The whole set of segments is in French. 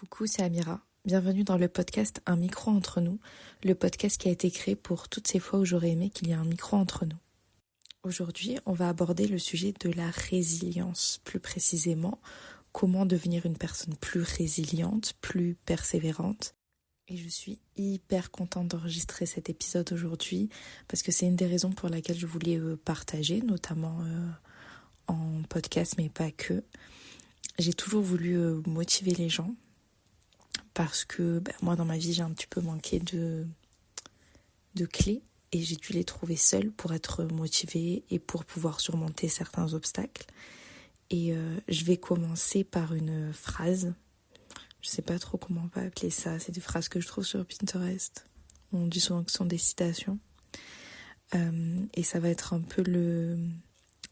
Coucou, c'est Amira. Bienvenue dans le podcast Un micro entre nous, le podcast qui a été créé pour toutes ces fois où j'aurais aimé qu'il y ait un micro entre nous. Aujourd'hui, on va aborder le sujet de la résilience, plus précisément, comment devenir une personne plus résiliente, plus persévérante. Et je suis hyper contente d'enregistrer cet épisode aujourd'hui parce que c'est une des raisons pour laquelle je voulais partager, notamment en podcast, mais pas que. J'ai toujours voulu motiver les gens parce que moi, dans ma vie, j'ai un petit peu manqué de clés et j'ai dû les trouver seule pour être motivée et pour pouvoir surmonter certains obstacles. Et je vais commencer par une phrase. Je sais pas trop comment on peut appeler ça. C'est des phrases que je trouve sur Pinterest. On dit souvent que ce sont des citations. Et ça va être un peu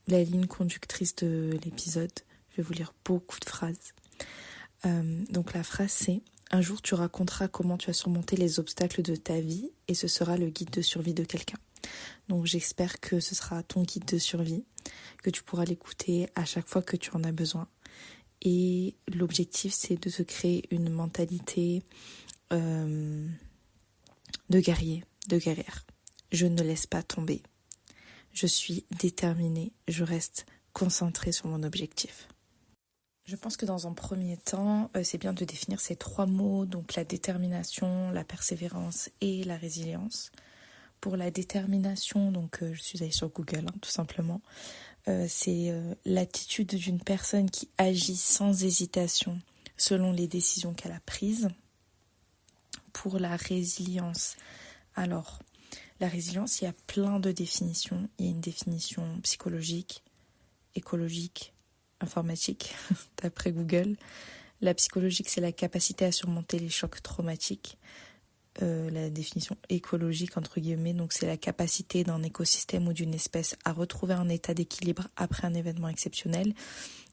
la ligne conductrice de l'épisode. Je vais vous lire beaucoup de phrases. Donc la phrase c'est: un jour tu raconteras comment tu as surmonté les obstacles de ta vie et ce sera le guide de survie de quelqu'un. Donc j'espère que ce sera ton guide de survie, que tu pourras l'écouter à chaque fois que tu en as besoin. Et l'objectif c'est de te créer une mentalité de guerrier, de guerrière. Je ne laisse pas tomber. Je suis déterminée, je reste concentrée sur mon objectif. Je pense que dans un premier temps, c'est bien de définir ces trois mots, donc la détermination, la persévérance et la résilience. Pour la détermination, donc je suis allée sur Google, tout simplement, c'est l'attitude d'une personne qui agit sans hésitation selon les décisions qu'elle a prises. Pour la résilience, alors la résilience, il y a plein de définitions. Il y a une définition psychologique, écologique, informatique, d'après Google. La psychologique, c'est la capacité à surmonter les chocs traumatiques. La définition écologique, entre guillemets, donc c'est la capacité d'un écosystème ou d'une espèce à retrouver un état d'équilibre après un événement exceptionnel.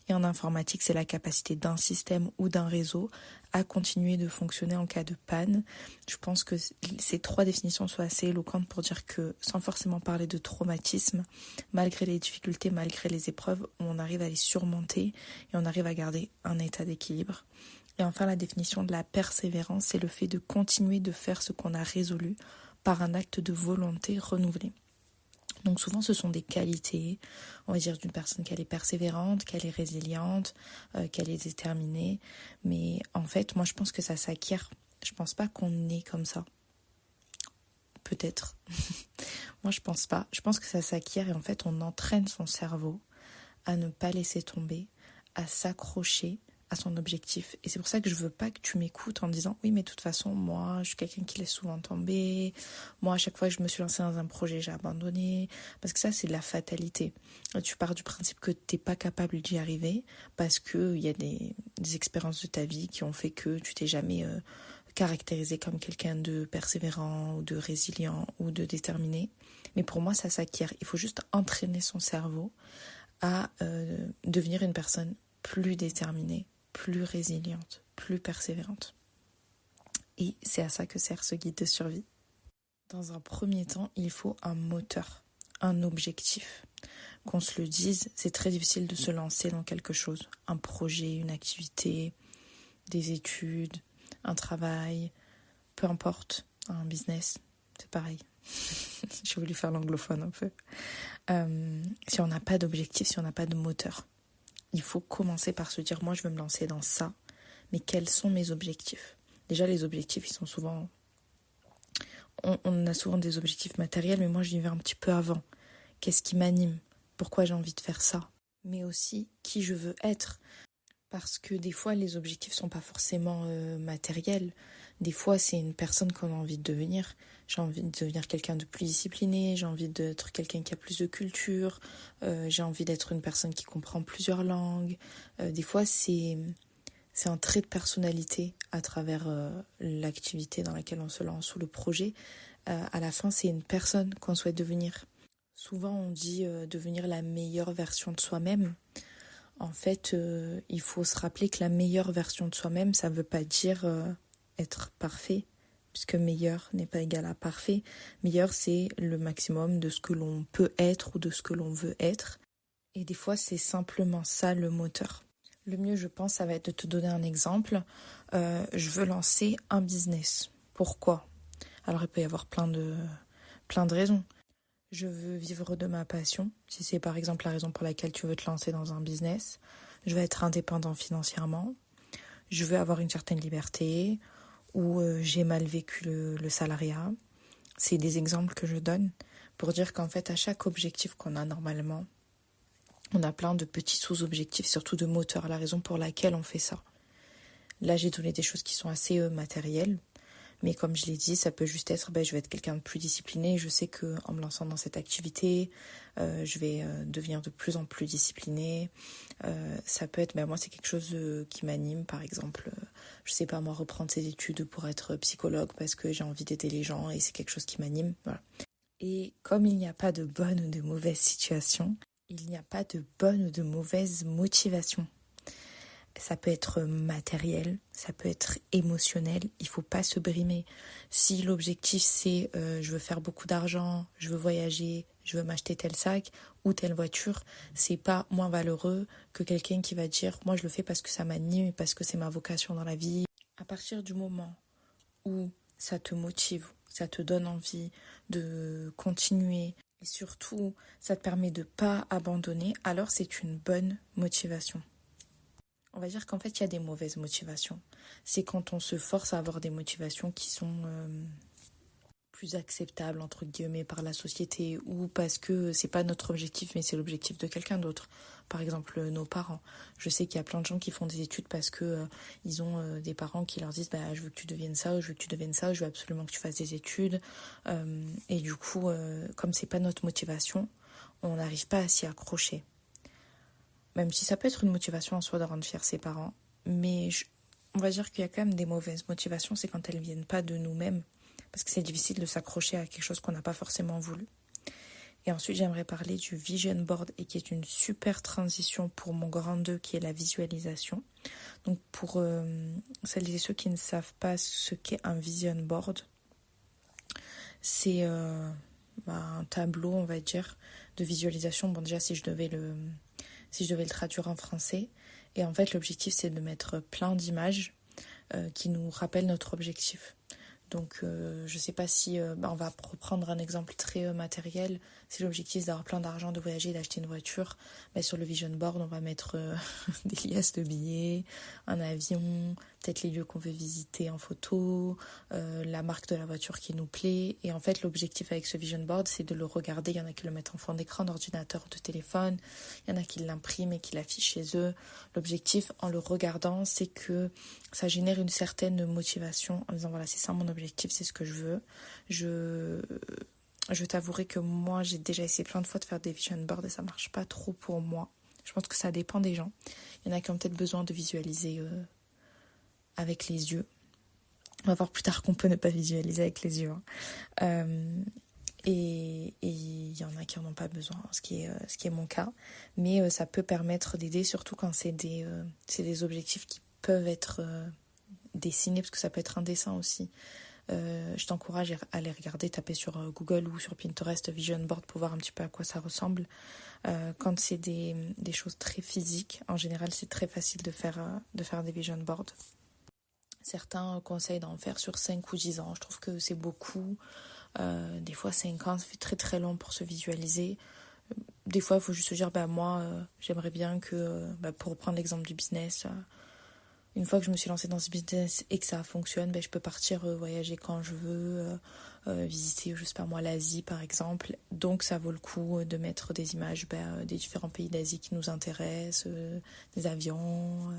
Et en informatique, c'est la capacité d'un système ou d'un réseau à continuer de fonctionner en cas de panne. Je pense que ces trois définitions sont assez éloquentes pour dire que, sans forcément parler de traumatisme, malgré les difficultés, malgré les épreuves, on arrive à les surmonter et on arrive à garder un état d'équilibre. Et enfin, la définition de la persévérance, c'est le fait de continuer de faire ce qu'on a résolu par un acte de volonté renouvelé. Donc souvent ce sont des qualités, on va dire, d'une personne qu'elle est persévérante, qu'elle est résiliente, qu'elle est déterminée. Mais en fait, moi je pense que ça s'acquiert. Je pense pas qu'on est comme ça. Peut-être. Moi je pense pas. Je pense que ça s'acquiert et en fait on entraîne son cerveau à ne pas laisser tomber, à s'accrocher à son objectif. Et c'est pour ça que je veux pas que tu m'écoutes en disant oui mais de toute façon moi je suis quelqu'un qui laisse souvent tomber, moi à chaque fois que je me suis lancée dans un projet j'ai abandonné, parce que ça c'est de la fatalité. Tu pars du principe que t'es pas capable d'y arriver parce que il y a des expériences de ta vie qui ont fait que tu t'es jamais caractérisé comme quelqu'un de persévérant ou de résilient ou de déterminé. Mais pour moi ça s'acquiert. Il faut juste entraîner son cerveau à devenir une personne plus déterminée, plus résiliente, plus persévérante. Et c'est à ça que sert ce guide de survie. Dans un premier temps, il faut un moteur, un objectif. Qu'on se le dise, c'est très difficile de se lancer dans quelque chose. Un projet, une activité, des études, un travail, peu importe, un business, c'est pareil. J'ai voulu faire l'anglophone un peu. Si on n'a pas d'objectif, si on n'a pas de moteur, il faut commencer par se dire, moi je veux me lancer dans ça, mais quels sont mes objectifs ? Déjà les objectifs, ils sont souvent... On a souvent des objectifs matériels, mais moi j'y vais un petit peu avant. Qu'est-ce qui m'anime ? Pourquoi j'ai envie de faire ça ? Mais aussi, qui je veux être ? Parce que des fois, les objectifs sont pas forcément matériels. Des fois, c'est une personne qu'on a envie de devenir. J'ai envie de devenir quelqu'un de plus discipliné, j'ai envie d'être quelqu'un qui a plus de culture, j'ai envie d'être une personne qui comprend plusieurs langues. Des fois, c'est un trait de personnalité à travers l'activité dans laquelle on se lance ou le projet. À la fin, c'est une personne qu'on souhaite devenir. Souvent, on dit devenir la meilleure version de soi-même. En fait, il faut se rappeler que la meilleure version de soi-même, ça ne veut pas dire être parfait, puisque meilleur n'est pas égal à parfait. Meilleur, c'est le maximum de ce que l'on peut être ou de ce que l'on veut être. Et des fois, c'est simplement ça le moteur. Le mieux, je pense, ça va être de te donner un exemple. je veux lancer un business. Pourquoi? Alors il peut y avoir plein de raisons. Je veux vivre de ma passion, si c'est par exemple la raison pour laquelle tu veux te lancer dans un business. Je veux être indépendant financièrement. Je veux avoir une certaine liberté, ou j'ai mal vécu le salariat. C'est des exemples que je donne pour dire qu'en fait, à chaque objectif qu'on a normalement, on a plein de petits sous-objectifs, surtout de moteurs, la raison pour laquelle on fait ça. Là, j'ai donné des choses qui sont assez matérielles, mais comme je l'ai dit, ça peut juste être, je vais être quelqu'un de plus discipliné. Je sais qu'en me lançant dans cette activité, je vais devenir de plus en plus disciplinée. Ça peut être, moi, c'est quelque chose qui m'anime. Par exemple, je sais pas, moi, reprendre ses études pour être psychologue parce que j'ai envie d'aider les gens et c'est quelque chose qui m'anime. Voilà. Et comme il n'y a pas de bonne ou de mauvaise situation, il n'y a pas de bonne ou de mauvaise motivation. Ça peut être matériel, ça peut être émotionnel, il faut pas se brimer. Si l'objectif c'est je veux faire beaucoup d'argent, je veux voyager, je veux m'acheter tel sac ou telle voiture, c'est pas moins valeureux que quelqu'un qui va dire moi je le fais parce que ça m'anime, parce que c'est ma vocation dans la vie. À partir du moment où ça te motive, ça te donne envie de continuer et surtout ça te permet de pas abandonner, alors c'est une bonne motivation. On va dire qu'en fait, il y a des mauvaises motivations. C'est quand on se force à avoir des motivations qui sont plus acceptables, entre guillemets, par la société ou parce que c'est pas notre objectif, mais c'est l'objectif de quelqu'un d'autre. Par exemple, nos parents. Je sais qu'il y a plein de gens qui font des études parce que ils ont des parents qui leur disent je veux que tu deviennes ça, ou je veux que tu deviennes ça, ou je veux absolument que tu fasses des études. Et du coup, comme c'est pas notre motivation, on n'arrive pas à s'y accrocher. Même si ça peut être une motivation en soi de rendre fiers ses parents. Mais on va dire qu'il y a quand même des mauvaises motivations, c'est quand elles ne viennent pas de nous-mêmes. Parce que c'est difficile de s'accrocher à quelque chose qu'on n'a pas forcément voulu. Et ensuite, j'aimerais parler du vision board et qui est une super transition pour mon grand 2 qui est la visualisation. Donc pour celles et ceux qui ne savent pas ce qu'est un vision board, c'est un tableau, on va dire, de visualisation. Bon, déjà, si je devais le traduire en français. Et en fait, l'objectif, c'est de mettre plein d'images qui nous rappellent notre objectif. Donc, je sais pas si... on va reprendre un exemple très matériel. Si l'objectif, c'est d'avoir plein d'argent, de voyager, d'acheter une voiture, sur le vision board, on va mettre des liasses de billets, un avion, peut-être les lieux qu'on veut visiter en photo, la marque de la voiture qui nous plaît. Et en fait, l'objectif avec ce vision board, c'est de le regarder. Il y en a qui le mettent en fond d'écran, d'ordinateur, de téléphone. Il y en a qui l'impriment et qui l'affichent chez eux. L'objectif, en le regardant, c'est que ça génère une certaine motivation en disant voilà, c'est ça mon objectif, c'est ce que je veux. Je t'avouerai que moi, j'ai déjà essayé plein de fois de faire des vision boards et ça marche pas trop pour moi. Je pense que ça dépend des gens. Il y en a qui ont peut-être besoin de visualiser avec les yeux. On va voir plus tard qu'on peut ne pas visualiser avec les yeux. Et il y en a qui n'en ont pas besoin, ce qui est mon cas. Mais ça peut permettre d'aider, surtout quand c'est des objectifs qui peuvent être dessinés, parce que ça peut être un dessin aussi. Je t'encourage à aller regarder, taper sur Google ou sur Pinterest Vision Board pour voir un petit peu à quoi ça ressemble. Quand c'est des choses très physiques, en général, c'est très facile de faire des Vision Boards. Certains conseillent d'en faire sur 5 ou 10 ans. Je trouve que c'est beaucoup. Des fois, 5 ans, ça fait très très long pour se visualiser. Des fois, il faut juste se dire, moi, j'aimerais bien que, pour reprendre l'exemple du business, une fois que je me suis lancée dans ce business et que ça fonctionne, je peux partir voyager quand je veux, visiter, je sais pas moi, l'Asie par exemple. Donc ça vaut le coup de mettre des images des différents pays d'Asie qui nous intéressent, des avions,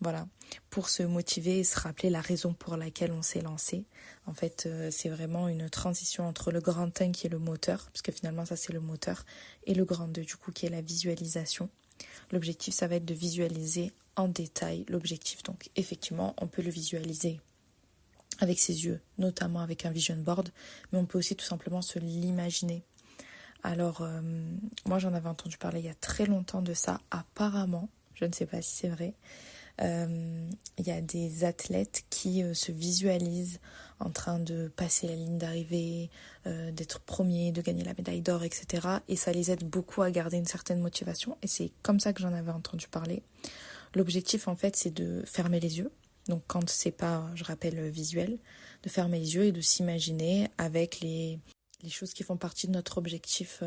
voilà, pour se motiver et se rappeler la raison pour laquelle on s'est lancé. En fait, c'est vraiment une transition entre le grand 1 qui est le moteur, parce que finalement ça c'est le moteur, et le grand 2 du coup qui est la visualisation. L'objectif, ça va être de visualiser en détail l'objectif. Donc, effectivement, on peut le visualiser avec ses yeux, notamment avec un vision board, mais on peut aussi tout simplement se l'imaginer. Alors, moi, j'en avais entendu parler il y a très longtemps de ça. Apparemment, je ne sais pas si c'est vrai, il y a des athlètes qui se visualisent en train de passer la ligne d'arrivée, d'être premier, de gagner la médaille d'or, etc. Et ça les aide beaucoup à garder une certaine motivation. Et c'est comme ça que j'en avais entendu parler. L'objectif, en fait, c'est de fermer les yeux. Donc quand c'est pas, je rappelle, visuel, de fermer les yeux et de s'imaginer avec les choses qui font partie de notre objectif,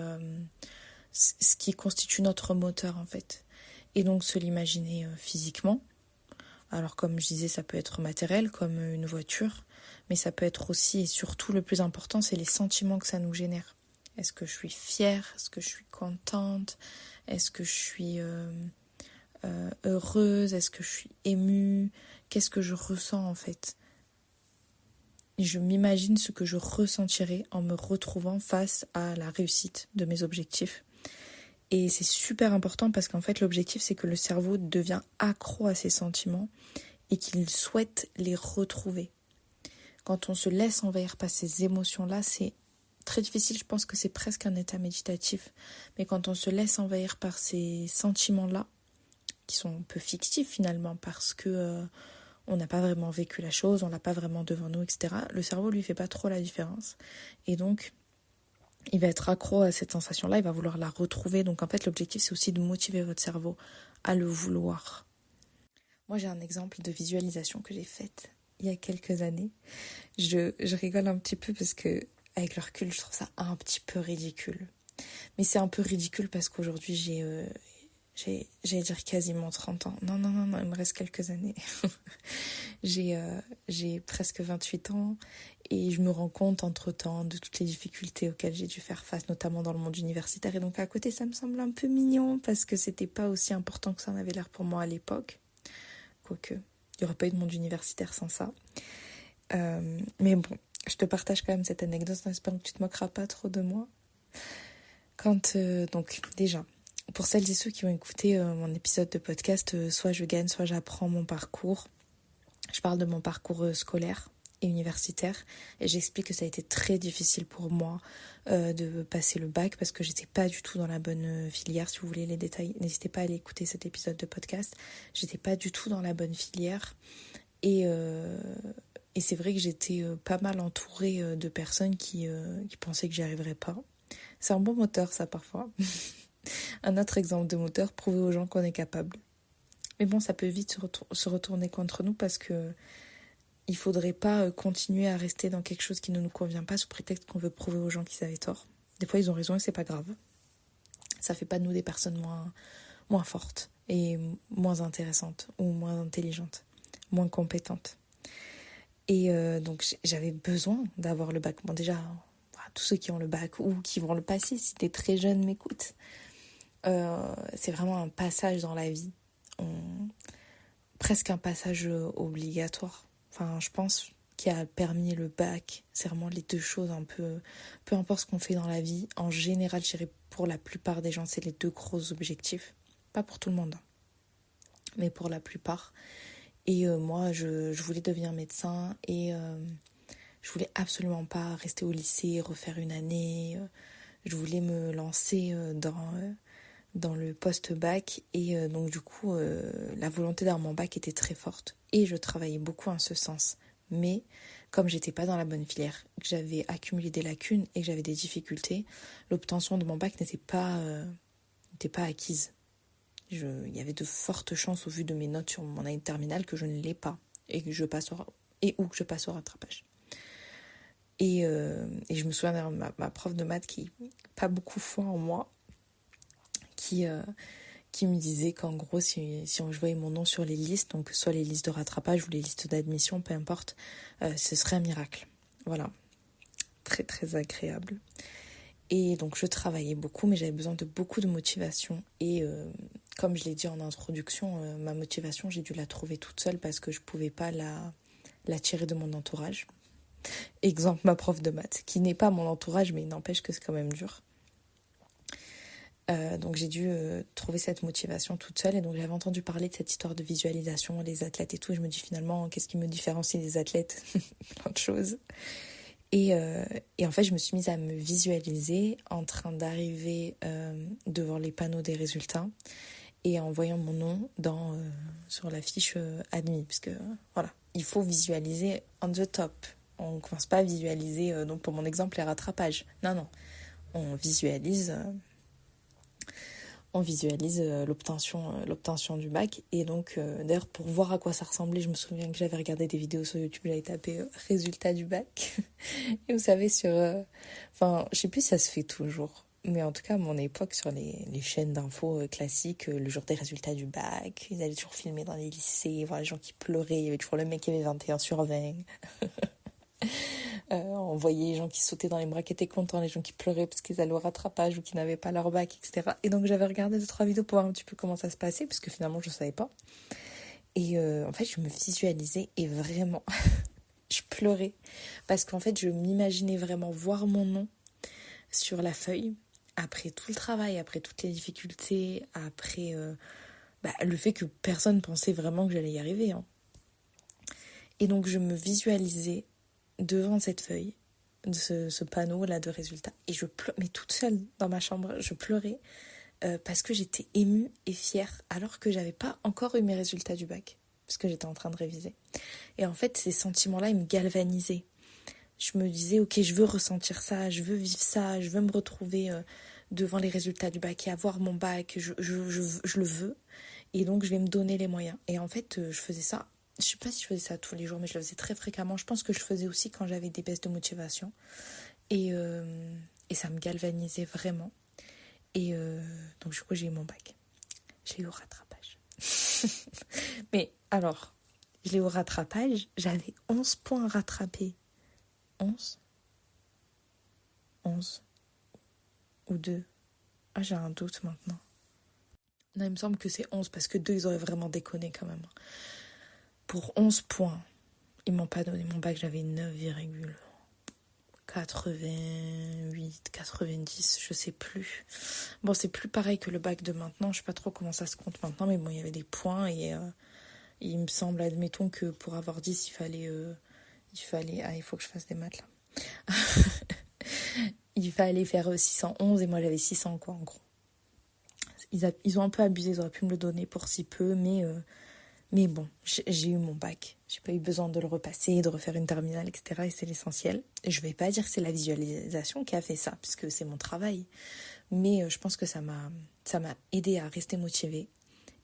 ce qui constitue notre moteur en fait. Et donc se l'imaginer physiquement. Alors comme je disais, ça peut être matériel comme une voiture, mais ça peut être aussi et surtout le plus important, c'est les sentiments que ça nous génère. Est-ce que je suis fière? Est-ce que je suis contente? Est-ce que je suis heureuse? Est-ce que je suis émue? Qu'est-ce que je ressens en fait? Et je m'imagine ce que je ressentirais en me retrouvant face à la réussite de mes objectifs. Et c'est super important parce qu'en fait l'objectif c'est que le cerveau devient accro à ses sentiments et qu'il souhaite les retrouver. Quand on se laisse envahir par ces émotions-là, c'est très difficile, je pense que c'est presque un état méditatif. Mais quand on se laisse envahir par ces sentiments-là, qui sont un peu fictifs finalement parce que on n'a pas vraiment vécu la chose, on l'a pas vraiment devant nous, etc. Le cerveau lui fait pas trop la différence. Et donc il va être accro à cette sensation-là, il va vouloir la retrouver. Donc en fait, l'objectif, c'est aussi de motiver votre cerveau à le vouloir. Moi, j'ai un exemple de visualisation que j'ai faite il y a quelques années. Je rigole un petit peu parce que, avec le recul, je trouve ça un petit peu ridicule. Mais c'est un peu ridicule parce qu'aujourd'hui, j'allais dire quasiment 30 ans. Non, il me reste quelques années. J'ai presque 28 ans et je me rends compte entre-temps de toutes les difficultés auxquelles j'ai dû faire face, notamment dans le monde universitaire. Et donc à côté, ça me semble un peu mignon parce que c'était pas aussi important que ça en avait l'air pour moi à l'époque. Quoique, il n'y aurait pas eu de monde universitaire sans ça. Mais bon, je te partage quand même cette anecdote en espérant que tu te moqueras pas trop de moi. Donc déjà, pour celles et ceux qui ont écouté mon épisode de podcast, soit je gagne, soit j'apprends mon parcours. Je parle de mon parcours scolaire et universitaire et j'explique que ça a été très difficile pour moi de passer le bac parce que j'étais pas du tout dans la bonne filière. Si vous voulez les détails, n'hésitez pas à aller écouter cet épisode de podcast. J'étais pas du tout dans la bonne filière et c'est vrai que j'étais pas mal entourée de personnes qui pensaient que j'y arriverais pas. C'est un bon moteur ça parfois. Un autre exemple de moteur, prouver aux gens qu'on est capable. Mais bon, ça peut vite se retourner contre nous parce que il faudrait pas continuer à rester dans quelque chose qui ne nous convient pas sous prétexte qu'on veut prouver aux gens qu'ils avaient tort. Des fois, ils ont raison et c'est pas grave. Ça fait pas de nous des personnes moins fortes et moins intéressantes ou moins intelligentes, moins compétentes. Et donc, j'avais besoin d'avoir le bac. Bon, déjà, tous ceux qui ont le bac ou qui vont le passer, si t'es très jeune, m'écoute. C'est vraiment un passage dans la vie. Presque un passage obligatoire. Enfin, je pense qui a permis le bac. C'est vraiment les deux choses un peu... Peu importe ce qu'on fait dans la vie, en général, je dirais pour la plupart des gens, c'est les deux gros objectifs. Pas pour tout le monde, mais pour la plupart. Et moi, je voulais devenir médecin et je voulais absolument pas rester au lycée, refaire une année. Je voulais me lancer dans le post-bac et donc du coup la volonté d'avoir mon bac était très forte et je travaillais beaucoup en ce sens, mais comme j'étais pas dans la bonne filière, que j'avais accumulé des lacunes et que j'avais des difficultés, l'obtention de mon bac n'était pas acquise. Il y avait de fortes chances au vu de mes notes sur mon année de terminale que je ne l'ai pas et que je passe au rattrapage. Et je me souviens de ma prof de maths qui pas beaucoup foi en moi, qui me disait qu'en gros, si je voyais mon nom sur les listes, donc soit les listes de rattrapage ou les listes d'admission, peu importe, ce serait un miracle. Voilà. Très, très agréable. Et donc, je travaillais beaucoup, mais j'avais besoin de beaucoup de motivation. Et comme je l'ai dit en introduction, ma motivation, j'ai dû la trouver toute seule parce que je ne pouvais pas la tirer de mon entourage. Exemple, ma prof de maths, qui n'est pas mon entourage, mais il n'empêche que c'est quand même dur. Donc j'ai dû trouver cette motivation toute seule et donc j'avais entendu parler de cette histoire de visualisation, les athlètes et tout, et je me dis finalement qu'est-ce qui me différencie des athlètes? Plein de choses. Et en fait je me suis mise à me visualiser en train d'arriver devant les panneaux des résultats et en voyant mon nom sur la fiche admis, parce que voilà, il faut visualiser on the top. On ne commence pas à visualiser, donc pour mon exemple, les rattrapages. Non, on visualise on visualise l'obtention du bac. Et donc, d'ailleurs, pour voir à quoi ça ressemblait, je me souviens que j'avais regardé des vidéos sur YouTube, j'avais tapé résultat du bac. Et vous savez, enfin, je sais plus si ça se fait toujours. Mais en tout cas, à mon époque, sur les chaînes d'infos classiques, le jour des résultats du bac, ils allaient toujours filmer dans les lycées, voir les gens qui pleuraient. Il y avait toujours le mec qui avait 21 sur 20. On voyait les gens qui sautaient dans les bras, qui étaient contents, les gens qui pleuraient parce qu'ils allaient au rattrapage ou qui n'avaient pas leur bac, etc. Et donc, j'avais regardé 2-3 vidéos pour voir un petit peu comment ça se passait, parce que finalement, je ne savais pas. Et en fait, je me visualisais et vraiment, je pleurais. Parce qu'en fait, je m'imaginais vraiment voir mon nom sur la feuille. Après tout le travail, après toutes les difficultés, après le fait que personne pensait vraiment que j'allais y arriver. Hein. Et donc je me visualisais devant cette feuille, ce panneau-là de résultats. Et je pleurais, mais toute seule dans ma chambre, je pleurais parce que j'étais émue et fière alors que j'avais pas encore eu mes résultats du bac, parce que j'étais en train de réviser. Et en fait, ces sentiments-là, ils me galvanisaient. Je me disais, ok, je veux ressentir ça, je veux vivre ça, je veux me retrouver devant les résultats du bac et avoir mon bac, je le veux. Et donc, je vais me donner les moyens. Et en fait, je faisais ça, je sais pas si je faisais ça tous les jours, mais je le faisais très fréquemment. Je pense que je faisais aussi quand j'avais des baisses de motivation. Et ça me galvanisait vraiment. Et donc, du coup, j'ai eu mon bac. Je l'ai eu au rattrapage. Mais alors, je l'ai eu au rattrapage, j'avais 11 points rattrapés. 11 ou 2. Ah, j'ai un doute maintenant. Non, il me semble que c'est 11 parce que 2, ils auraient vraiment déconné quand même. Pour 11 points, ils m'ont pas donné mon bac, j'avais 9,88, 90, je sais plus. Bon, c'est plus pareil que le bac de maintenant, je sais pas trop comment ça se compte maintenant, mais bon, il y avait des points et il me semble, admettons que pour avoir 10, il fallait... il faut que je fasse des maths là. Il fallait faire 611 et moi j'avais 600 quoi en gros. Ils ont un peu abusé, ils auraient pu me le donner pour si peu, mais bon, j'ai eu mon bac. J'ai pas eu besoin de le repasser, de refaire une terminale, etc. Et c'est l'essentiel. Et je vais pas dire que c'est la visualisation qui a fait ça, puisque c'est mon travail. Mais je pense que ça m'a aidé à rester motivée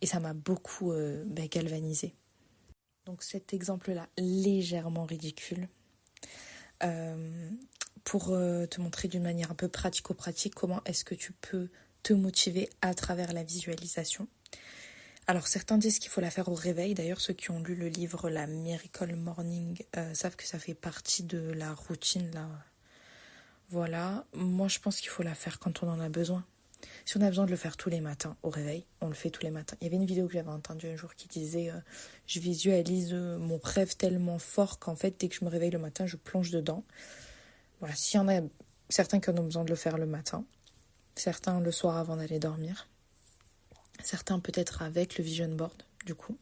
et ça m'a beaucoup galvanisée. Donc cet exemple-là, légèrement ridicule, pour te montrer d'une manière un peu pratico-pratique comment est-ce que tu peux te motiver à travers la visualisation. Alors certains disent qu'il faut la faire au réveil. D'ailleurs, ceux qui ont lu le livre La Miracle Morning savent que ça fait partie de la routine là. Voilà. Moi, je pense qu'il faut la faire quand on en a besoin. Si on a besoin de le faire tous les matins au réveil, on le fait tous les matins. Il y avait une vidéo que j'avais entendue un jour qui disait je visualise mon rêve tellement fort qu'en fait, dès que je me réveille le matin, je plonge dedans. Voilà, s'il y en a certains qui en ont besoin de le faire le matin, certains le soir avant d'aller dormir, certains peut-être avec le vision board, du coup.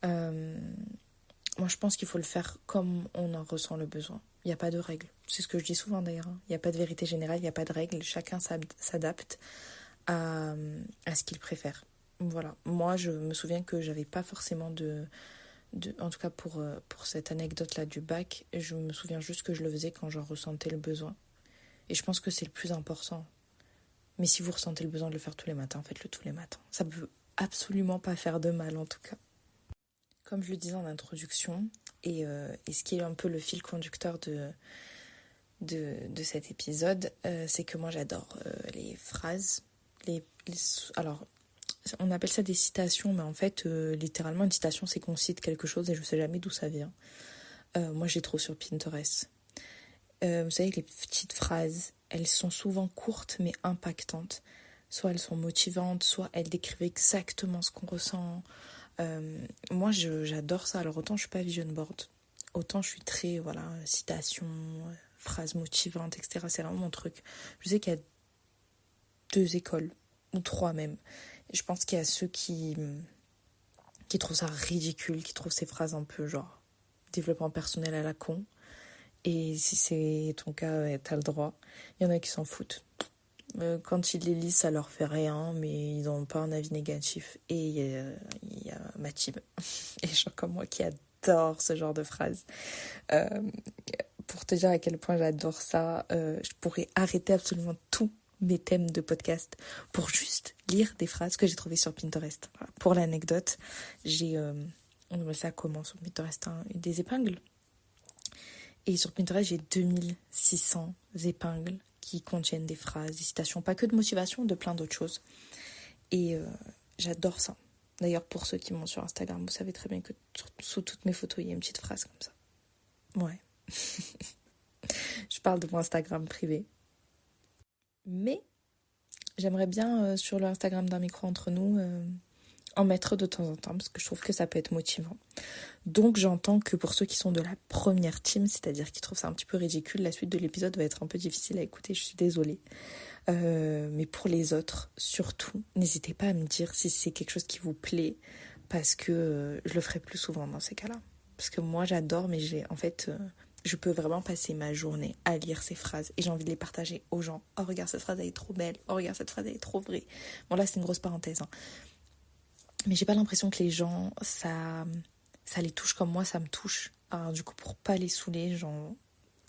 Moi, je pense qu'il faut le faire comme on en ressent le besoin. Il n'y a pas de règle. C'est ce que je dis souvent d'ailleurs. Il n'y a pas de vérité générale, il n'y a pas de règle. Chacun s'adapte à ce qu'il préfère. Voilà. Moi, je me souviens que j'avais pas forcément en tout cas pour cette anecdote-là du bac, je me souviens juste que je le faisais quand j'en ressentais le besoin. Et je pense que c'est le plus important. Mais si vous ressentez le besoin de le faire tous les matins, faites-le tous les matins. Ça ne peut absolument pas faire de mal en tout cas. Comme je le disais en introduction, et ce qui est un peu le fil conducteur de cet épisode, c'est que moi j'adore les phrases. Alors, on appelle ça des citations, mais en fait, littéralement, une citation, c'est qu'on cite quelque chose et je ne sais jamais d'où ça vient. Moi, je les trouve sur Pinterest. Vous savez que les petites phrases, elles sont souvent courtes mais impactantes. Soit elles sont motivantes, soit elles décrivent exactement ce qu'on ressent. Moi, j'adore ça. Alors, autant je suis pas vision board, autant je suis très, citation, phrases motivantes, etc. C'est vraiment mon truc. Je sais qu'il y a 2 écoles, ou 3 même. Je pense qu'il y a ceux qui trouvent ça ridicule, qui trouvent ces phrases un peu genre développement personnel à la con. Et si c'est ton cas, t'as le droit. Il y en a qui s'en foutent. Quand ils les lisent, ça leur fait rien, mais ils n'ont pas un avis négatif. Et il y a ma team, et gens comme moi qui adorent ce genre de phrases. Pour te dire à quel point j'adore ça, je pourrais arrêter absolument tout mes thèmes de podcast pour juste lire des phrases que j'ai trouvées sur Pinterest. Voilà. Pour l'anecdote, j'ai, on appelle ça comment sur Pinterest, des épingles. Et sur Pinterest, j'ai 2600 épingles qui contiennent des phrases, des citations, pas que de motivation, de plein d'autres choses. Et j'adore ça. D'ailleurs, pour ceux qui m'ont sur Instagram, vous savez très bien que sous toutes mes photos, il y a une petite phrase comme ça. Ouais. Je parle de mon Instagram privé. Mais j'aimerais bien, sur le Instagram d'un micro entre nous, en mettre de temps en temps, parce que je trouve que ça peut être motivant. Donc j'entends que pour ceux qui sont de la première team, c'est-à-dire qui trouvent ça un petit peu ridicule, la suite de l'épisode va être un peu difficile à écouter, je suis désolée. Mais pour les autres, surtout, n'hésitez pas à me dire si c'est quelque chose qui vous plaît, parce que je le ferai plus souvent dans ces cas-là. Parce que moi j'adore, mais je peux vraiment passer ma journée à lire ces phrases et j'ai envie de les partager aux gens. Oh regarde, cette phrase elle est trop belle, oh regarde, cette phrase elle est trop vraie. Bon là c'est une grosse parenthèse, mais j'ai pas l'impression que les gens, ça les touche comme moi, ça me touche. Alors du coup, pour pas les saouler,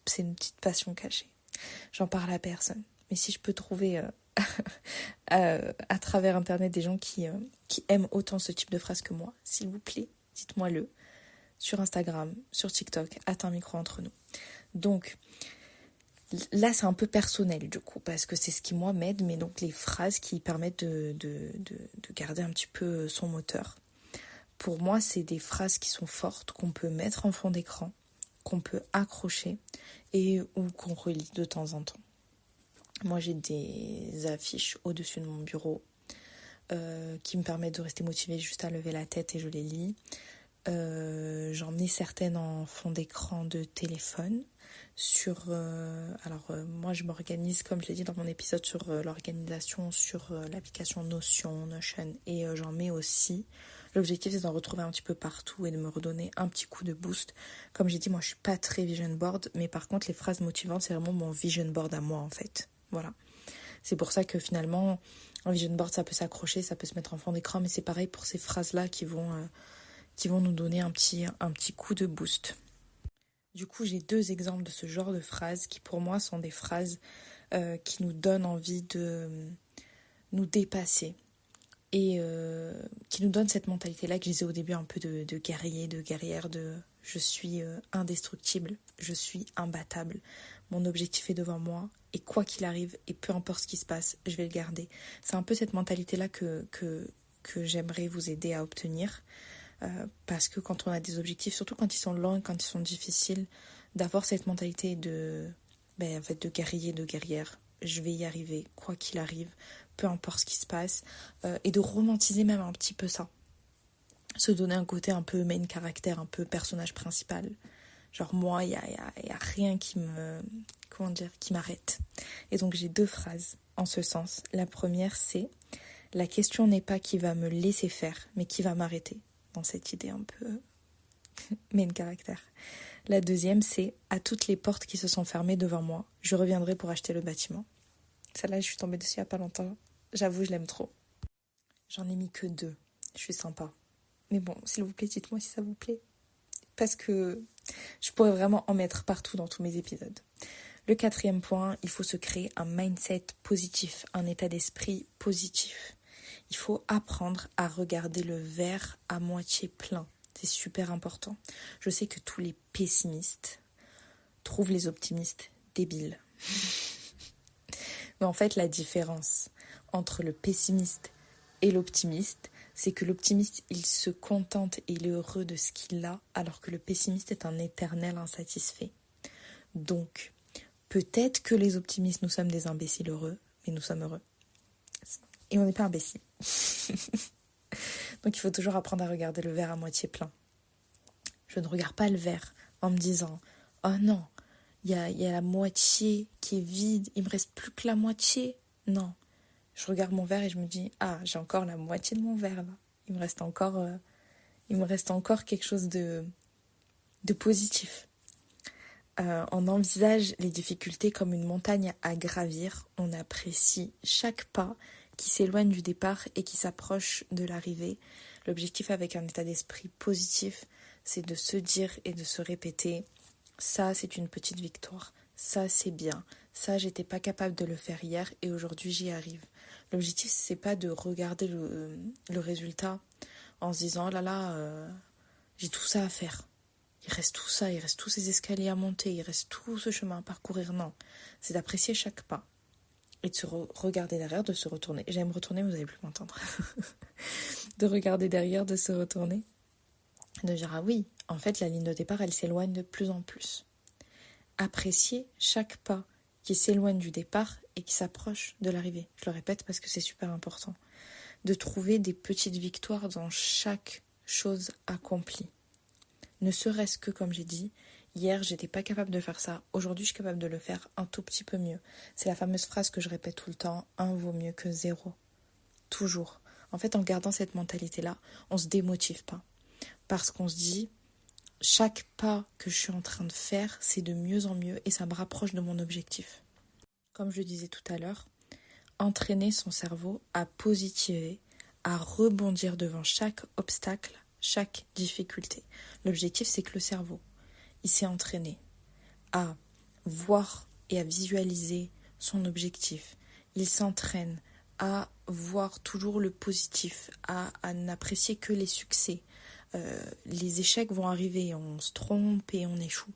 c'est une petite passion cachée. J'en parle à personne. Mais si je peux trouver à travers Internet des gens qui aiment autant ce type de phrase que moi, s'il vous plaît, dites-moi-le. Sur Instagram, sur TikTok, un micro entre nous. Donc, là, c'est un peu personnel, du coup, parce que c'est ce qui, moi, m'aide, mais donc les phrases qui permettent de garder un petit peu son moteur. Pour moi, c'est des phrases qui sont fortes, qu'on peut mettre en fond d'écran, qu'on peut accrocher ou qu'on relit de temps en temps. Moi, j'ai des affiches au-dessus de mon bureau qui me permettent de rester motivée juste à lever la tête et je les lis. J'en ai certaines en fond d'écran de téléphone. Moi, je m'organise, comme je l'ai dit dans mon épisode sur l'organisation, sur l'application Notion, et j'en mets aussi. L'objectif, c'est d'en retrouver un petit peu partout et de me redonner un petit coup de boost. Comme j'ai dit, moi, je suis pas très vision board, mais par contre, les phrases motivantes, c'est vraiment mon vision board à moi, en fait. Voilà. C'est pour ça que finalement, un vision board, ça peut s'accrocher, ça peut se mettre en fond d'écran, mais c'est pareil pour ces phrases-là qui vont nous donner un petit coup de boost. Du coup, j'ai 2 exemples de ce genre de phrases qui, pour moi, sont des phrases qui nous donnent envie de nous dépasser. Et qui nous donne cette mentalité-là que je disais au début, un peu de guerrier, de guerrière, de je suis indestructible, je suis imbattable, mon objectif est devant moi, et quoi qu'il arrive, et peu importe ce qui se passe, je vais le garder. C'est un peu cette mentalité-là que j'aimerais vous aider à obtenir, parce que quand on a des objectifs, surtout quand ils sont longs, quand ils sont difficiles, d'avoir cette mentalité de guerrier, de guerrière, je vais y arriver, quoi qu'il arrive, peu importe ce qui se passe, et de romantiser même un petit peu ça. Se donner un côté un peu main caractère, un peu personnage principal. Genre moi, il y a rien qui m'arrête. Et donc j'ai 2 phrases en ce sens. La première, c'est « La question n'est pas qui va me laisser faire, mais qui va m'arrêter ». Dans cette idée un peu main caractère. La deuxième, c'est « À toutes les portes qui se sont fermées devant moi, je reviendrai pour acheter le bâtiment ». Celle-là, je suis tombée dessus il n'y a pas longtemps. J'avoue, je l'aime trop. J'en ai mis que 2. Je suis sympa. Mais bon, s'il vous plaît, dites-moi si ça vous plaît. Parce que je pourrais vraiment en mettre partout dans tous mes épisodes. Le 4e point, il faut se créer un mindset positif, un état d'esprit positif. Il faut apprendre à regarder le verre à moitié plein. C'est super important. Je sais que tous les pessimistes trouvent les optimistes débiles. Mais en fait, la différence entre le pessimiste et l'optimiste, c'est que l'optimiste, il se contente et il est heureux de ce qu'il a, alors que le pessimiste est un éternel insatisfait. Donc, peut-être que les optimistes, nous sommes des imbéciles heureux, mais nous sommes heureux. Et on n'est pas imbéciles. Donc, il faut toujours apprendre à regarder le verre à moitié plein. Je ne regarde pas le verre en me disant « Oh non, il y a la moitié qui est vide, il me reste plus que la moitié. » Non, je regarde mon verre et je me dis « Ah, j'ai encore la moitié de mon verre là. Il me reste encore quelque chose de positif. » On envisage les difficultés comme une montagne à gravir. On apprécie chaque pas qui s'éloigne du départ et qui s'approche de l'arrivée. L'objectif avec un état d'esprit positif, c'est de se dire et de se répéter « Ça, c'est une petite victoire. Ça, c'est bien. Ça, j'étais pas capable de le faire hier et aujourd'hui j'y arrive. L'objectif, c'est pas de regarder le résultat en se disant, oh là là, j'ai tout ça à faire. Il reste tout ça, il reste tous ces escaliers à monter, il reste tout ce chemin à parcourir. Non, c'est d'apprécier chaque pas et de se regarder derrière, de se retourner. J'allais me retourner, vous n'allez plus m'entendre. De regarder derrière, de se retourner, de dire, ah oui, en fait, la ligne de départ, elle s'éloigne de plus en plus. Apprécier chaque pas qui s'éloigne du départ et qui s'approche de l'arrivée. Je le répète parce que c'est super important. De trouver des petites victoires dans chaque chose accomplie. Ne serait-ce que, comme j'ai dit, hier, j'étais pas capable de faire ça. Aujourd'hui, je suis capable de le faire un tout petit peu mieux. C'est la fameuse phrase que je répète tout le temps, 1 vaut mieux que 0. Toujours. En fait, en gardant cette mentalité-là, on se démotive pas. Parce qu'on se dit, chaque pas que je suis en train de faire, c'est de mieux en mieux et ça me rapproche de mon objectif. Comme je le disais tout à l'heure, entraîner son cerveau à positiver, à rebondir devant chaque obstacle, chaque difficulté. L'objectif, c'est que le cerveau, il s'est entraîné à voir et à visualiser son objectif. Il s'entraîne à voir toujours le positif, à n'apprécier que les succès. Les échecs vont arriver, on se trompe et on échoue.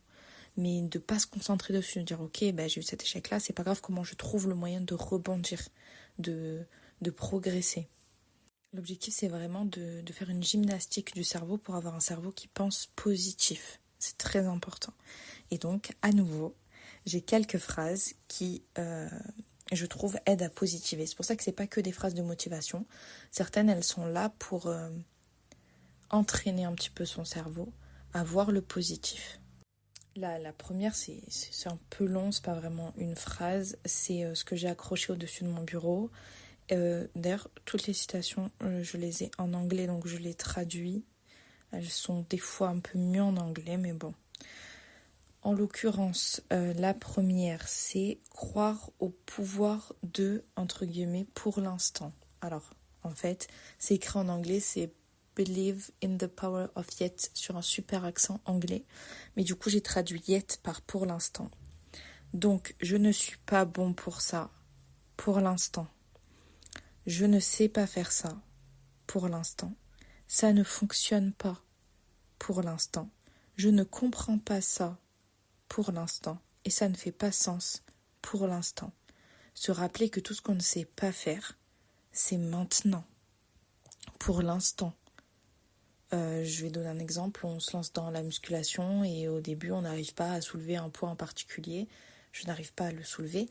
Mais de ne pas se concentrer dessus, de dire ok, j'ai eu cet échec-là, c'est pas grave, comment je trouve le moyen de rebondir, de progresser. L'objectif, c'est vraiment de faire une gymnastique du cerveau pour avoir un cerveau qui pense positif. C'est très important. Et donc, à nouveau, j'ai quelques phrases qui, je trouve, aident à positiver. C'est pour ça que c'est pas que des phrases de motivation. Certaines, elles sont là pour entraîner un petit peu son cerveau à voir le positif. La première, c'est un peu long, c'est pas vraiment une phrase. C'est ce que j'ai accroché au-dessus de mon bureau. D'ailleurs, toutes les citations, je les ai en anglais, donc je les traduis. Elles sont des fois un peu mieux en anglais, mais bon. En l'occurrence, la première, c'est croire au pouvoir de, entre guillemets, pour l'instant. Alors, en fait, c'est écrit en anglais, c'est Believe in the power of yet sur un super accent anglais. Mais du coup, j'ai traduit yet par pour l'instant. Donc, je ne suis pas bon pour ça, pour l'instant. Je ne sais pas faire ça, pour l'instant. Ça ne fonctionne pas, pour l'instant. Je ne comprends pas ça, pour l'instant. Et ça ne fait pas sens, pour l'instant. Se rappeler que tout ce qu'on ne sait pas faire, c'est maintenant, pour l'instant. Je vais donner un exemple, on se lance dans la musculation et au début on n'arrive pas à soulever un poids en particulier. Je n'arrive pas à le soulever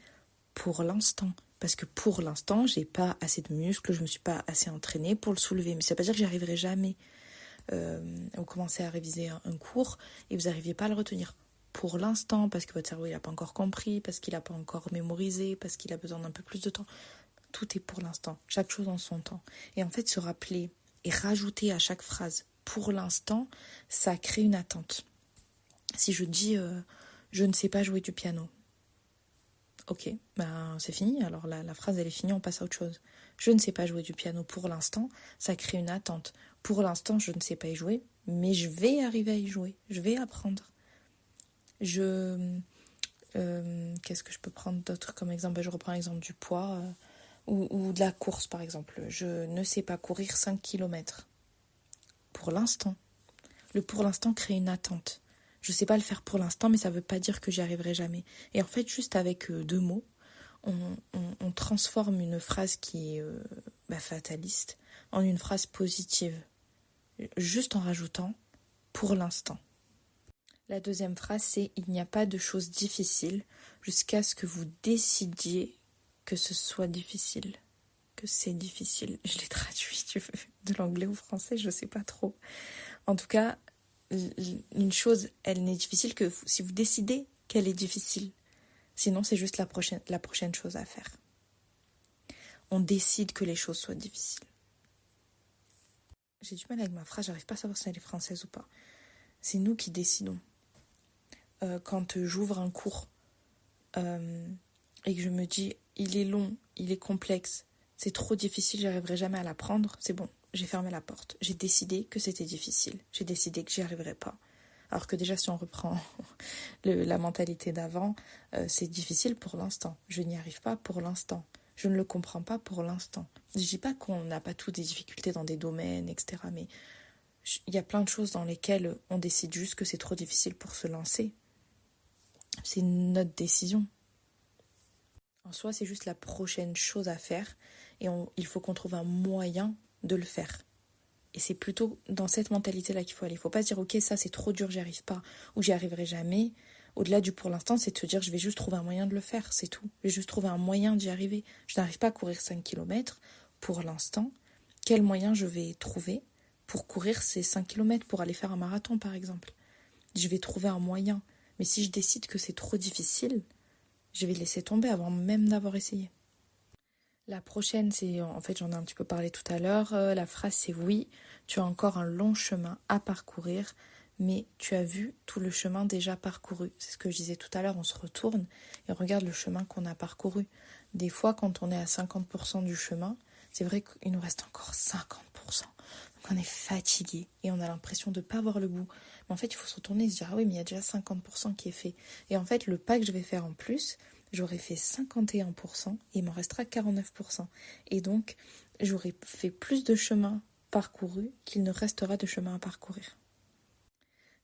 pour l'instant. Parce que pour l'instant, j'ai pas assez de muscles, je me suis pas assez entraînée pour le soulever. Mais ça veut pas dire que j'y arriverai jamais. Vous commencez à réviser un cours et vous n'arriviez pas à le retenir. Pour l'instant, parce que votre cerveau il n'a pas encore compris, parce qu'il n'a pas encore mémorisé, parce qu'il a besoin d'un peu plus de temps. Tout est pour l'instant, chaque chose en son temps. Et en fait, se rappeler et rajouter à chaque phrase pour l'instant, ça crée une attente. Si je dis je ne sais pas jouer du piano, ok, c'est fini, alors la phrase elle est finie, on passe à autre chose. Je ne sais pas jouer du piano pour l'instant, ça crée une attente. Pour l'instant, je ne sais pas y jouer, mais je vais arriver à y jouer, je vais apprendre. Qu'est-ce que je peux prendre d'autre comme exemple ? Je reprends l'exemple du poids ou de la course par exemple. Je ne sais pas courir 5 km. Pour l'instant. Le pour l'instant crée une attente. Je ne sais pas le faire pour l'instant, mais ça ne veut pas dire que j'y arriverai jamais. Et en fait, juste avec 2 mots, on transforme une phrase qui est fataliste en une phrase positive. Juste en rajoutant pour l'instant. La deuxième phrase, c'est « Il n'y a pas de choses difficiles jusqu'à ce que vous décidiez que ce soit difficile. » Que c'est difficile. Je l'ai traduit de l'anglais au français, je ne sais pas trop. En tout cas, une chose, elle n'est difficile que si vous décidez qu'elle est difficile. Sinon, c'est juste la prochaine chose à faire. On décide que les choses soient difficiles. J'ai du mal avec ma phrase, j'arrive pas à savoir si elle est française ou pas. C'est nous qui décidons. Quand j'ouvre un cours et que je me dis il est long, il est complexe, c'est trop difficile, j'arriverai jamais à l'apprendre, c'est bon, j'ai fermé la porte. J'ai décidé que c'était difficile, j'ai décidé que j'y arriverais pas. Alors que déjà, si on reprend la mentalité d'avant, c'est difficile pour l'instant. Je n'y arrive pas pour l'instant. Je ne le comprends pas pour l'instant. Je dis pas qu'on n'a pas tous des difficultés dans des domaines, etc. Mais il y a plein de choses dans lesquelles on décide juste que c'est trop difficile pour se lancer. C'est notre décision. En soi, c'est juste la prochaine chose à faire et il faut qu'on trouve un moyen de le faire. Et c'est plutôt dans cette mentalité-là qu'il faut aller. Il ne faut pas se dire, ok, ça c'est trop dur, j'y arrive pas, ou j'y arriverai jamais. Au-delà du pour l'instant, c'est de se dire, je vais juste trouver un moyen de le faire, c'est tout. Je vais juste trouver un moyen d'y arriver. Je n'arrive pas à courir 5 km pour l'instant. Quel moyen je vais trouver pour courir ces 5 km, pour aller faire un marathon par exemple? Je vais trouver un moyen. Mais si je décide que c'est trop difficile, je vais laisser tomber avant même d'avoir essayé. La prochaine, en fait, j'en ai un petit peu parlé tout à l'heure. La phrase, c'est oui, tu as encore un long chemin à parcourir, mais tu as vu tout le chemin déjà parcouru. C'est ce que je disais tout à l'heure, on se retourne et on regarde le chemin qu'on a parcouru. Des fois, quand on est à 50% du chemin, c'est vrai qu'il nous reste encore 50%. Donc on est fatigué et on a l'impression de ne pas voir le bout. Mais en fait, il faut se retourner et se dire, ah oui, mais il y a déjà 50% qui est fait. Et en fait, le pas que je vais faire en plus, j'aurai fait 51% et il m'en restera 49%. Et donc, j'aurai fait plus de chemin parcouru qu'il ne restera de chemin à parcourir.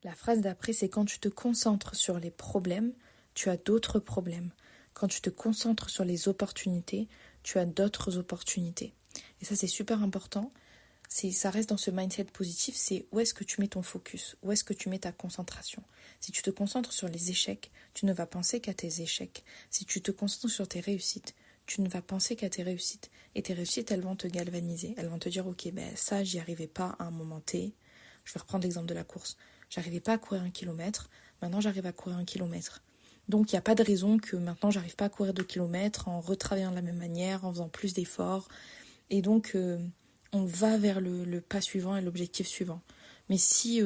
La phrase d'après, c'est quand tu te concentres sur les problèmes, tu as d'autres problèmes. Quand tu te concentres sur les opportunités, tu as d'autres opportunités. Et ça, c'est super important. Ça reste dans ce mindset positif, c'est où est-ce que tu mets ton focus, où est-ce que tu mets ta concentration. Si tu te concentres sur les échecs, tu ne vas penser qu'à tes échecs. Si tu te concentres sur tes réussites, tu ne vas penser qu'à tes réussites. Et tes réussites, elles vont te galvaniser. Elles vont te dire, ok, ça, j'y arrivais pas à un moment T. Je vais reprendre l'exemple de la course. J'arrivais pas à courir 1 kilomètre, maintenant j'arrive à courir 1 kilomètre. Donc il n'y a pas de raison que maintenant j'arrive pas à courir 2 kilomètres en retravaillant de la même manière, en faisant plus d'efforts. Et donc on va vers le pas suivant et l'objectif suivant. Mais si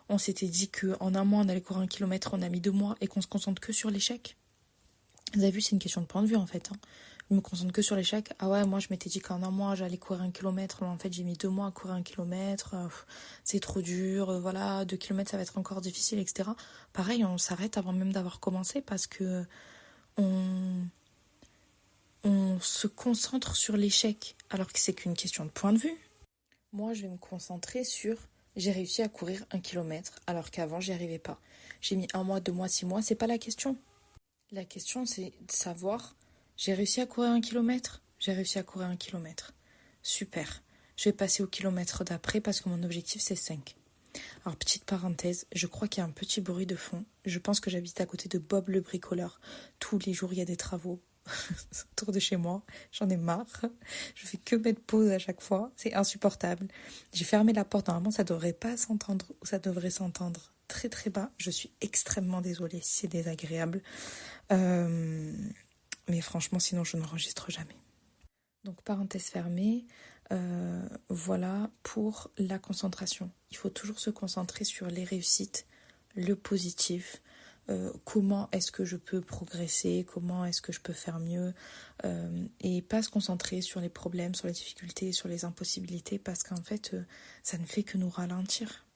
on s'était dit qu'en un mois on allait courir 1 kilomètre, on a mis 2 mois et qu'on se concentre que sur l'échec, vous avez vu, c'est une question de point de vue en fait. Je me concentre que sur l'échec. Ah ouais, moi je m'étais dit qu'en un mois j'allais courir 1 kilomètre, mais en fait j'ai mis 2 mois à courir 1 kilomètre, c'est trop dur, voilà, 2 kilomètres ça va être encore difficile, etc. Pareil, on s'arrête avant même d'avoir commencé parce que on se concentre sur l'échec alors que c'est qu'une question de point de vue. Moi je vais me concentrer sur j'ai réussi à courir 1 kilomètre alors qu'avant j'y arrivais pas. J'ai mis 1 mois, 2 mois, 6 mois, c'est pas la question. La question c'est de savoir j'ai réussi à courir 1 kilomètre. J'ai réussi à courir 1 kilomètre. Super. Je vais passer au kilomètre d'après parce que mon objectif c'est 5. Alors petite parenthèse, je crois qu'il y a un petit bruit de fond. Je pense que j'habite à côté de Bob le bricoleur. Tous les jours il y a des travaux autour de chez moi. J'en ai marre. Je fais que mettre pause à chaque fois. C'est insupportable. J'ai fermé la porte. Normalement ça devrait pas s'entendre ou ça devrait s'entendre très très bas. Je suis extrêmement désolée si c'est désagréable. Mais franchement, sinon, je n'enregistre jamais. Donc, parenthèse fermée, voilà pour la concentration. Il faut toujours se concentrer sur les réussites, le positif, comment est-ce que je peux progresser, comment est-ce que je peux faire mieux, et pas se concentrer sur les problèmes, sur les difficultés, sur les impossibilités, parce qu'en fait, ça ne fait que nous ralentir.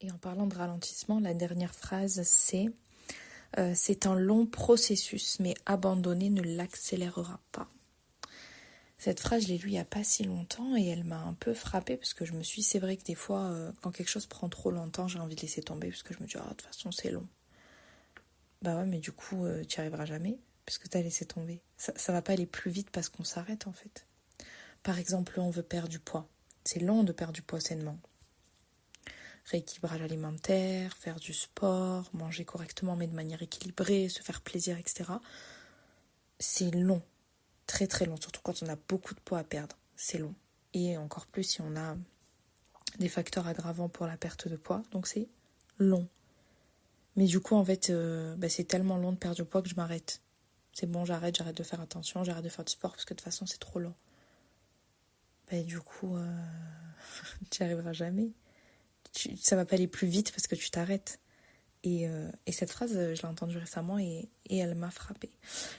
Et en parlant de ralentissement, la dernière phrase, c'est un long processus, mais abandonner ne l'accélérera pas. Cette phrase, je l'ai lue il n'y a pas si longtemps et elle m'a un peu frappée parce que je me suis dit, c'est vrai que des fois, quand quelque chose prend trop longtemps, j'ai envie de laisser tomber parce que je me dis, de toute façon, c'est long. Bah ouais, mais du coup, tu n'y arriveras jamais parce que tu as laissé tomber. Ça va pas aller plus vite parce qu'on s'arrête en fait. Par exemple, on veut perdre du poids. C'est long de perdre du poids sainement. Rééquilibrage alimentaire, faire du sport, manger correctement mais de manière équilibrée, se faire plaisir, etc. C'est long, très très long, surtout quand on a beaucoup de poids à perdre, c'est long. Et encore plus si on a des facteurs aggravants pour la perte de poids, donc c'est long. Mais du coup en fait, c'est tellement long de perdre du poids que je m'arrête. C'est bon, j'arrête de faire attention, j'arrête de faire du sport parce que de toute façon c'est trop long. Du coup, tu n'y arriveras jamais. Ça va pas aller plus vite parce que tu t'arrêtes. Et cette phrase, je l'ai entendue récemment et elle m'a frappée.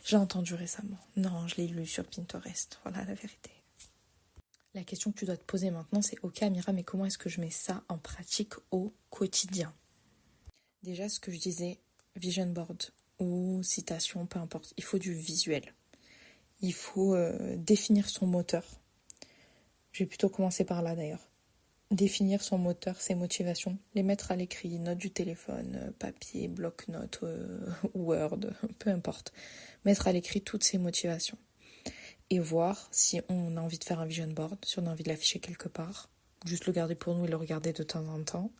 Je l'ai entendue récemment. Non, je l'ai lue sur Pinterest. Voilà la vérité. La question que tu dois te poser maintenant, c'est ok Amira, mais comment est-ce que je mets ça en pratique au quotidien ? Déjà, ce que je disais, vision board ou citation, peu importe, il faut du visuel. Il faut définir son moteur. Je vais plutôt commencer par là d'ailleurs. Définir son moteur, ses motivations, les mettre à l'écrit, notes du téléphone, papier, bloc-notes, Word, peu importe. Mettre à l'écrit toutes ses motivations. Et voir si on a envie de faire un vision board, si on a envie de l'afficher quelque part. Juste le garder pour nous et le regarder de temps en temps.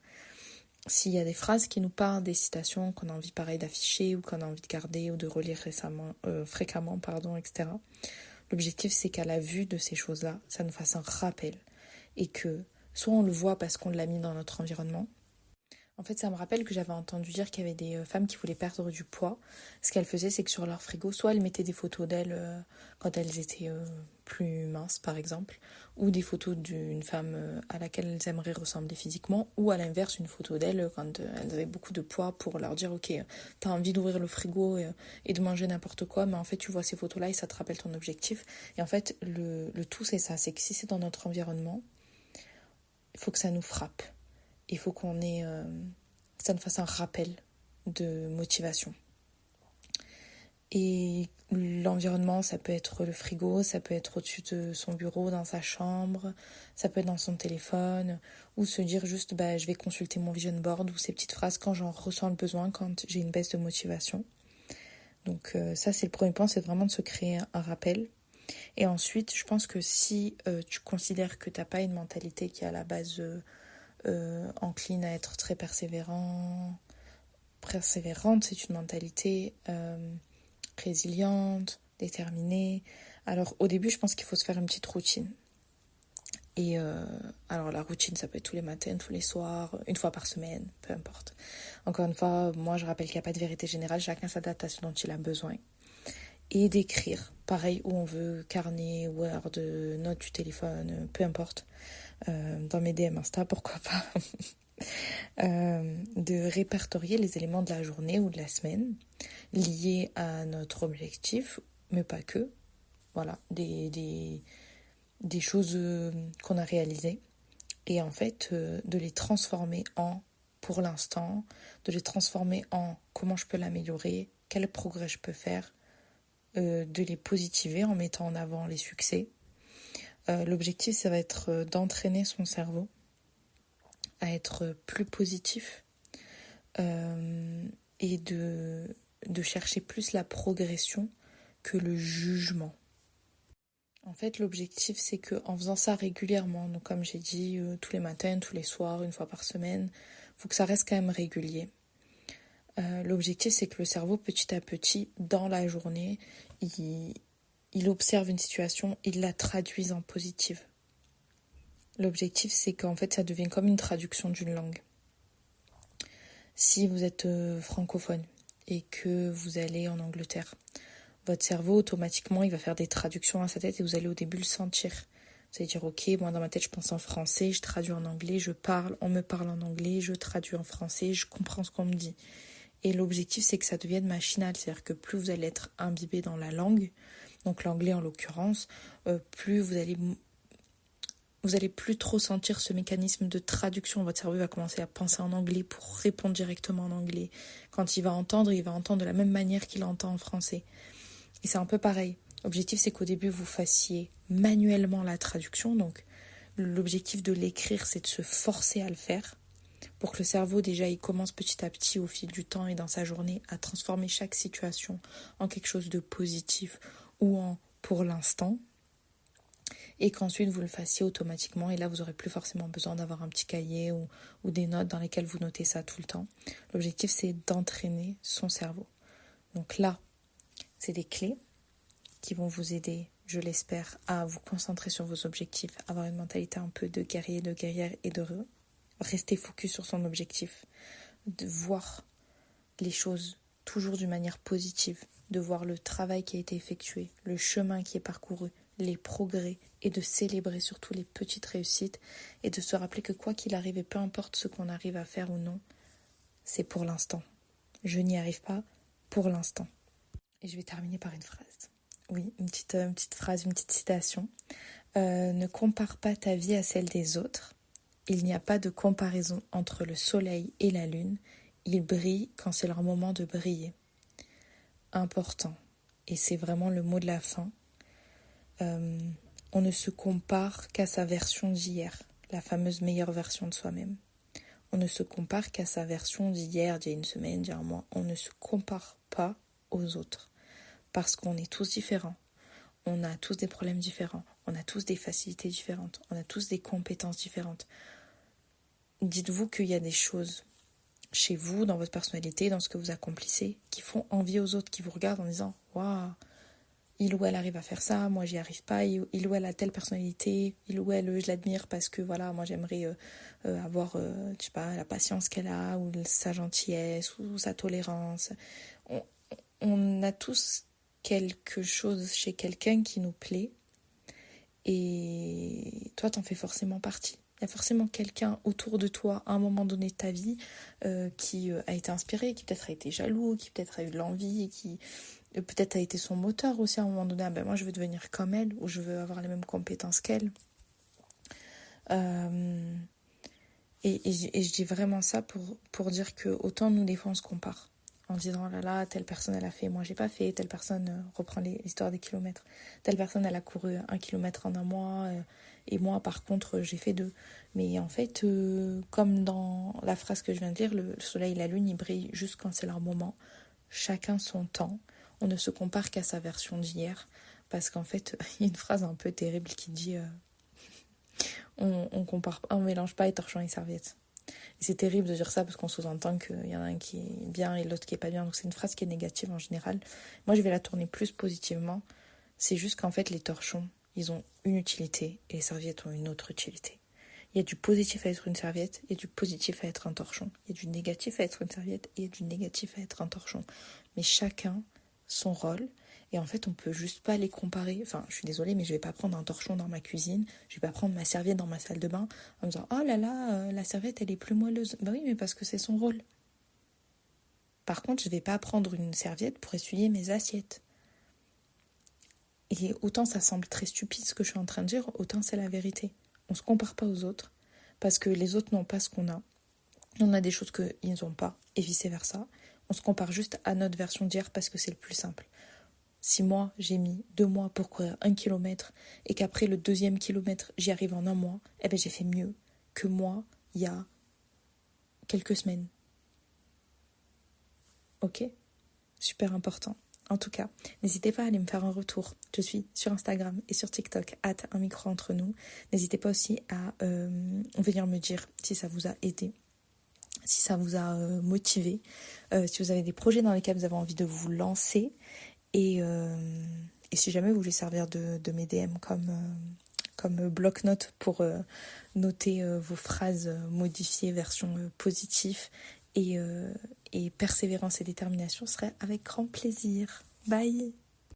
S'il y a des phrases qui nous parlent, des citations qu'on a envie pareil d'afficher ou qu'on a envie de garder ou de relire fréquemment, etc. L'objectif, c'est qu'à la vue de ces choses-là, ça nous fasse un rappel et que soit on le voit parce qu'on l'a mis dans notre environnement. En fait, ça me rappelle que j'avais entendu dire qu'il y avait des femmes qui voulaient perdre du poids. Ce qu'elles faisaient, c'est que sur leur frigo, soit elles mettaient des photos d'elles quand elles étaient plus minces, par exemple, ou des photos d'une femme à laquelle elles aimeraient ressembler physiquement, ou à l'inverse, une photo d'elles quand elles avaient beaucoup de poids pour leur dire « Ok, t'as envie d'ouvrir le frigo et de manger n'importe quoi, mais en fait, tu vois ces photos-là et ça te rappelle ton objectif. » Et en fait, le tout, c'est ça, c'est que si c'est dans notre environnement, il faut que ça nous frappe. Il faut qu'on ait, ça nous fasse un rappel de motivation. Et l'environnement, ça peut être le frigo, ça peut être au-dessus de son bureau, dans sa chambre, ça peut être dans son téléphone, ou se dire juste, je vais consulter mon vision board ou ces petites phrases quand j'en ressens le besoin, quand j'ai une baisse de motivation. Donc ça, c'est le premier point, c'est vraiment de se créer un rappel. Et ensuite, je pense que si tu considères que tu n'as pas une mentalité qui est à la base encline à être très persévérante, c'est une mentalité résiliente, déterminée. Alors au début, je pense qu'il faut se faire une petite routine. Et alors la routine, ça peut être tous les matins, tous les soirs, une fois par semaine, peu importe. Encore une fois, moi je rappelle qu'il n'y a pas de vérité générale, chacun s'adapte à ce dont il a besoin. Et d'écrire, pareil, où on veut, carnet, Word, note du téléphone, peu importe. Dans mes DM Insta, pourquoi pas. De répertorier les éléments de la journée ou de la semaine liés à notre objectif, mais pas que. Voilà, des choses qu'on a réalisées. Et en fait, de les transformer en pour l'instant, de les transformer en comment je peux l'améliorer, quel progrès je peux faire, de les positiver en mettant en avant les succès. L'objectif, ça va être d'entraîner son cerveau à être plus positif et de chercher plus la progression que le jugement. En fait, l'objectif, c'est qu'en faisant ça régulièrement, donc comme j'ai dit, tous les matins, tous les soirs, une fois par semaine, il faut que ça reste quand même régulier. L'objectif, c'est que le cerveau, petit à petit, dans la journée, il observe une situation, il la traduise en positive. L'objectif, c'est qu'en fait, ça devienne comme une traduction d'une langue. Si vous êtes francophone et que vous allez en Angleterre, votre cerveau, automatiquement, il va faire des traductions à sa tête et vous allez au début le sentir. Vous allez dire, ok, moi dans ma tête, je pense en français, je traduis en anglais, on me parle en anglais, je traduis en français, je comprends ce qu'on me dit. Et l'objectif, c'est que ça devienne machinal, c'est-à-dire que plus vous allez être imbibé dans la langue, donc l'anglais en l'occurrence, plus vous allez plus trop sentir ce mécanisme de traduction. Votre cerveau va commencer à penser en anglais pour répondre directement en anglais. Quand il va entendre de la même manière qu'il entend en français. Et c'est un peu pareil. L'objectif, c'est qu'au début, vous fassiez manuellement la traduction. Donc, l'objectif de l'écrire, c'est de se forcer à le faire pour que le cerveau, déjà, il commence petit à petit au fil du temps et dans sa journée à transformer chaque situation en quelque chose de positif ou en pour l'instant. Et qu'ensuite vous le fassiez automatiquement. Et là, vous n'aurez plus forcément besoin d'avoir un petit cahier ou des notes dans lesquelles vous notez ça tout le temps. L'objectif, c'est d'entraîner son cerveau. Donc là, c'est des clés qui vont vous aider, je l'espère, à vous concentrer sur vos objectifs, avoir une mentalité un peu de guerrier, de guerrière et de rester focus sur son objectif, de voir les choses toujours d'une manière positive, de voir le travail qui a été effectué, le chemin qui est parcouru, les progrès et de célébrer surtout les petites réussites et de se rappeler que quoi qu'il arrive et peu importe ce qu'on arrive à faire ou non, c'est pour l'instant. Je n'y arrive pas pour l'instant. Et je vais terminer par une phrase. Oui, une petite phrase, une petite citation. Ne compare pas ta vie à celle des autres. Il n'y a pas de comparaison entre le soleil et la lune. ils brillent quand c'est leur moment de briller. Important. Et c'est vraiment le mot de la fin. On ne se compare qu'à sa version d'hier, la fameuse meilleure version de soi-même. On ne se compare qu'à sa version d'hier, d'il y a une semaine, d'il y a un mois. On ne se compare pas aux autres. Parce qu'on est tous différents. On a tous des problèmes différents. On a tous des facilités différentes. On a tous des compétences différentes. Dites-vous qu'il y a des choses chez vous, dans votre personnalité, dans ce que vous accomplissez, qui font envie aux autres, qui vous regardent en disant « Waouh, il ou elle arrive à faire ça, moi j'y arrive pas, il ou elle a telle personnalité, il ou elle, je l'admire parce que voilà, moi j'aimerais avoir, je sais pas, la patience qu'elle a, ou sa gentillesse, ou sa tolérance. » On a tous quelque chose chez quelqu'un qui nous plaît, et toi t'en fais forcément partie. Il y a forcément quelqu'un autour de toi à un moment donné de ta vie qui a été inspiré, qui peut-être a été jaloux, qui peut-être a eu de l'envie, qui peut-être a été son moteur aussi à un moment donné. Ah ben moi je veux devenir comme elle, ou je veux avoir les mêmes compétences qu'elle. Et je dis vraiment ça pour dire que autant nous des fois on se compare. En disant là là, telle personne elle a fait, moi j'ai pas fait, telle personne reprend l'histoire des kilomètres. Telle personne elle a couru 1 kilomètre en un mois, et moi par contre j'ai fait 2. Mais en fait, comme dans la phrase que je viens de dire, le soleil et la lune ils brillent juste quand c'est leur moment. Chacun son temps. On ne se compare qu'à sa version d'hier. Parce qu'en fait, il y a une phrase un peu terrible qui dit on compare pas, on mélange pas les torchons et serviettes. Et c'est terrible de dire ça parce qu'on sous-entend qu'il y en a un qui est bien et l'autre qui est pas bien. Donc c'est une phrase qui est négative en général. Moi je vais la tourner plus positivement. C'est juste qu'en fait les torchons, ils ont une utilité et les serviettes ont une autre utilité. Il y a du positif à être une serviette, il y a du positif à être un torchon. Il y a du négatif à être une serviette et il y a du négatif à être un torchon. Mais chacun son rôle. Et en fait, on peut juste pas les comparer. Enfin, je suis désolée, mais je vais pas prendre un torchon dans ma cuisine, je vais pas prendre ma serviette dans ma salle de bain en me disant « Oh là là, la serviette, elle est plus moelleuse. » Bah oui, mais parce que c'est son rôle. Par contre, je vais pas prendre une serviette pour essuyer mes assiettes. Et autant ça semble très stupide ce que je suis en train de dire, autant c'est la vérité. On se compare pas aux autres, parce que les autres n'ont pas ce qu'on a. On a des choses qu'ils n'ont pas, et vice-versa. On se compare juste à notre version d'hier parce que c'est le plus simple. Si moi, j'ai mis 2 mois pour courir 1 kilomètre et qu'après le 2e kilomètre, j'y arrive en 1 mois, eh ben j'ai fait mieux que moi il y a quelques semaines. Ok ? Super important. En tout cas, n'hésitez pas à aller me faire un retour. Je suis sur Instagram et sur TikTok, @unmicroentrenous. N'hésitez pas aussi à venir me dire si ça vous a aidé, si ça vous a motivé, si vous avez des projets dans lesquels vous avez envie de vous lancer. Et si jamais vous voulez servir de mes DM comme bloc-notes pour noter vos phrases modifiées, version positive, et persévérance et détermination, serait avec grand plaisir. Bye!